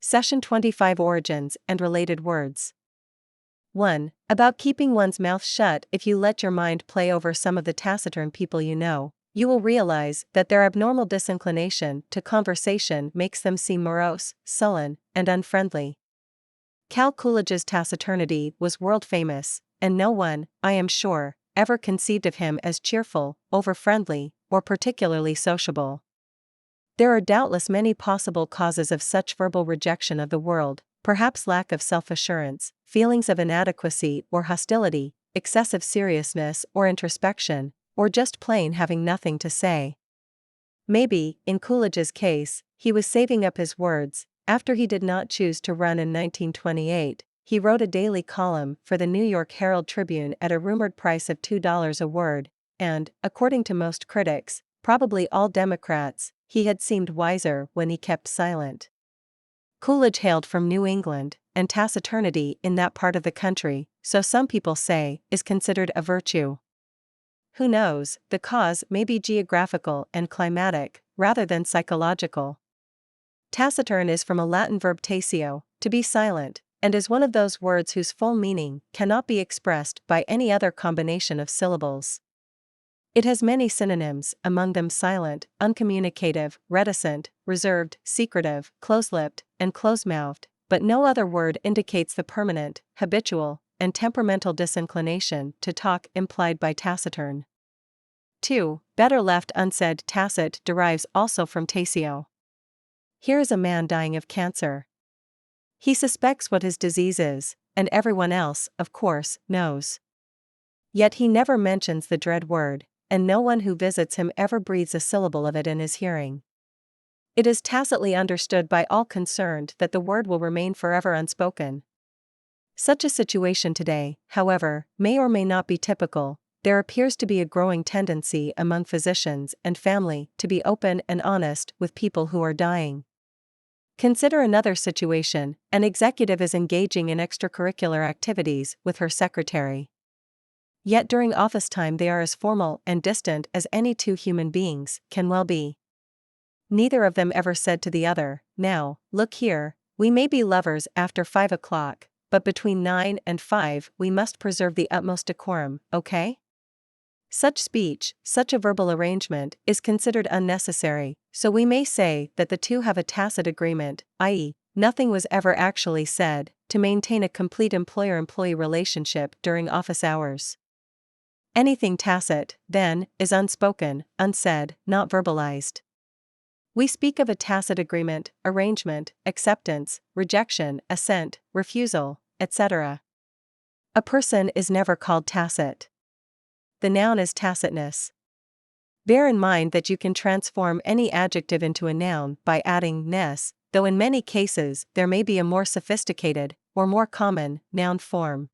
Session 25 Origins and Related Words. 1. About keeping one's mouth shut. If you let your mind play over some of the taciturn people you know, you will realize that their abnormal disinclination to conversation makes them seem morose, sullen, and unfriendly. Cal Coolidge's taciturnity was world famous, and no one, I am sure, ever conceived of him as cheerful, over-friendly, or particularly sociable. There are doubtless many possible causes of such verbal rejection of the world, perhaps lack of self-assurance, feelings of inadequacy or hostility, excessive seriousness or introspection, or just plain having nothing to say. Maybe, in Coolidge's case, he was saving up his words. After he did not choose to run in 1928, he wrote a daily column for the New York Herald Tribune at a rumored price of $2 a word, and, according to most critics, probably all Democrats, he had seemed wiser when he kept silent. Coolidge hailed from New England, and taciturnity in that part of the country, so some people say, is considered a virtue. Who knows, the cause may be geographical and climatic, rather than psychological. Taciturn is from a Latin verb taceo, to be silent, and is one of those words whose full meaning cannot be expressed by any other combination of syllables. It has many synonyms, among them silent, uncommunicative, reticent, reserved, secretive, close-lipped, and close-mouthed, but no other word indicates the permanent, habitual, and temperamental disinclination to talk implied by taciturn. 2. Better left unsaid. Tacit derives also from taceo. Here is a man dying of cancer. He suspects what his disease is, and everyone else, of course, knows. Yet he never mentions the dread word, and no one who visits him ever breathes a syllable of it in his hearing. It is tacitly understood by all concerned that the word will remain forever unspoken. Such a situation today, however, may or may not be typical. There appears to be a growing tendency among physicians and family to be open and honest with people who are dying. Consider another situation: an executive is engaging in extracurricular activities with her secretary. Yet during office time they are as formal and distant as any two human beings can well be. Neither of them ever said to the other, "Now, look here, we may be lovers after 5 o'clock, but between 9 and 5 we must preserve the utmost decorum, okay?" Such speech, such a verbal arrangement, is considered unnecessary, so we may say that the two have a tacit agreement, i.e., nothing was ever actually said, to maintain a complete employer-employee relationship during office hours. Anything tacit, then, is unspoken, unsaid, not verbalized. We speak of a tacit agreement, arrangement, acceptance, rejection, assent, refusal, etc. A person is never called tacit. The noun is tacitness. Bear in mind that you can transform any adjective into a noun by adding ness, though in many cases there may be a more sophisticated, or more common, noun form.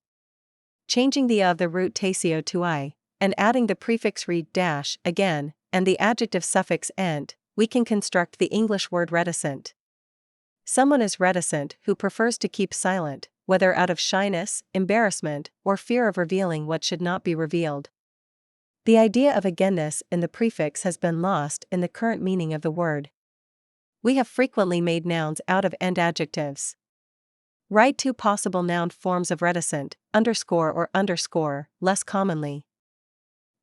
Changing the of the root taceo to I, and adding the prefix re dash again, and the adjective suffix ent, we can construct the English word reticent. Someone is reticent who prefers to keep silent, whether out of shyness, embarrassment, or fear of revealing what should not be revealed. The idea of againness in the prefix has been lost in the current meaning of the word. We have frequently made nouns out of end adjectives. Write 2 possible noun forms of reticent, underscore or underscore, less commonly.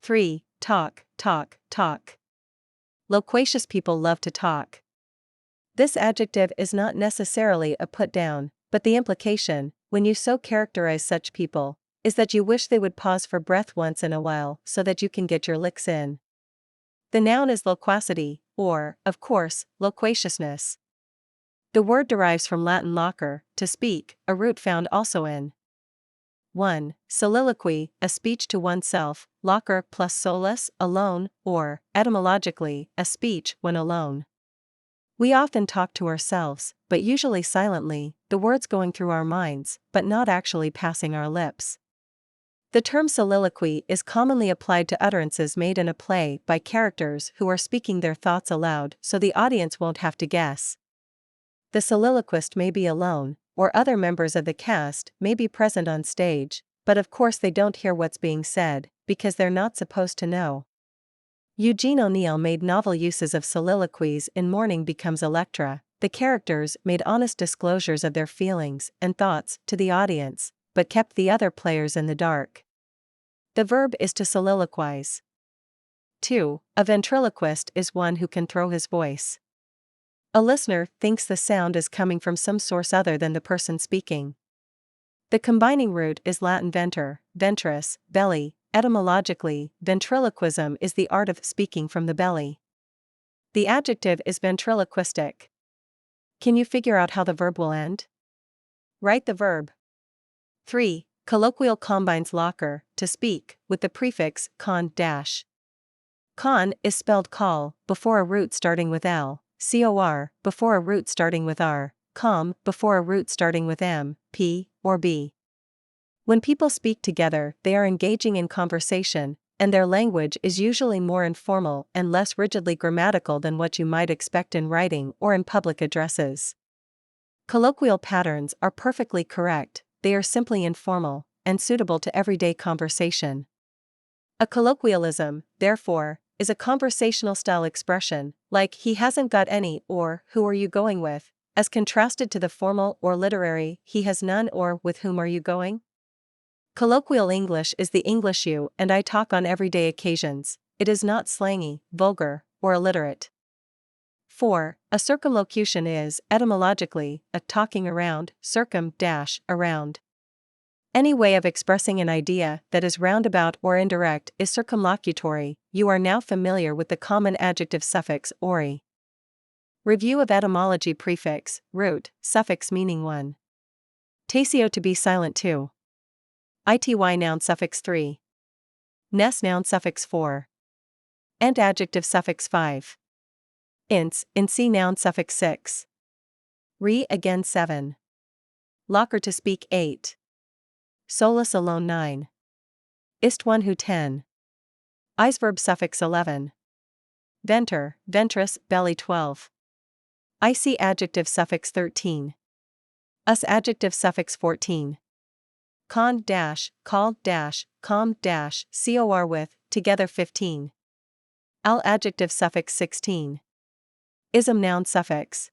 3. Talk, talk, talk. Loquacious people love to talk. This adjective is not necessarily a put-down, but the implication, when you so characterize such people, is that you wish they would pause for breath once in a while so that you can get your licks in. The noun is loquacity, or, of course, loquaciousness. The word derives from Latin loquere, to speak, a root found also in 1. Soliloquy, a speech to oneself, loquere plus solus, alone, or, etymologically, a speech when alone. We often talk to ourselves, but usually silently, the words going through our minds, but not actually passing our lips. The term soliloquy is commonly applied to utterances made in a play by characters who are speaking their thoughts aloud so the audience won't have to guess. The soliloquist may be alone, or other members of the cast may be present on stage, but of course they don't hear what's being said, because they're not supposed to know. Eugene O'Neill made novel uses of soliloquies in Morning Becomes Electra, the characters made honest disclosures of their feelings and thoughts to the audience, but kept the other players in the dark. The verb is to soliloquize. 2. A ventriloquist is one who can throw his voice. A listener thinks the sound is coming from some source other than the person speaking. The combining root is Latin venter, ventris, belly. Etymologically, ventriloquism is the art of speaking from the belly. The adjective is ventriloquistic. Can you figure out how the verb will end? Write the verb. 3. Colloquial combines locker, to speak, with the prefix con dash. Con is spelled call, before a root starting with L, cor, before a root starting with R, com, before a root starting with M, P, or B. When people speak together, they are engaging in conversation, and their language is usually more informal and less rigidly grammatical than what you might expect in writing or in public addresses. Colloquial patterns are perfectly correct, they are simply informal and suitable to everyday conversation. A colloquialism, therefore, is a conversational style expression, like he hasn't got any or who are you going with, as contrasted to the formal or literary he has none or with whom are you going? Colloquial English is the English you and I talk on everyday occasions. It is not slangy, vulgar, or illiterate. 4. A circumlocution is, etymologically, a talking around, around. Any way of expressing an idea that is roundabout or indirect is circumlocutory. You are now familiar with the common adjective suffix ori. Review of etymology: prefix, root, suffix meaning 1. Tasio to be silent 2. Ity noun suffix 3. Ness noun suffix 4. And adjective suffix 5. Ints, in C noun suffix 6. Re again 7. Locker to speak 8. Solus alone 9. Ist one who 10. Is verb suffix 11. Venter, ventris, belly 12. Ic adjective suffix 13. Us adjective suffix 14. Con dash, call dash, com dash, cor with, together 15. Al adjective suffix 16. Ism noun suffix.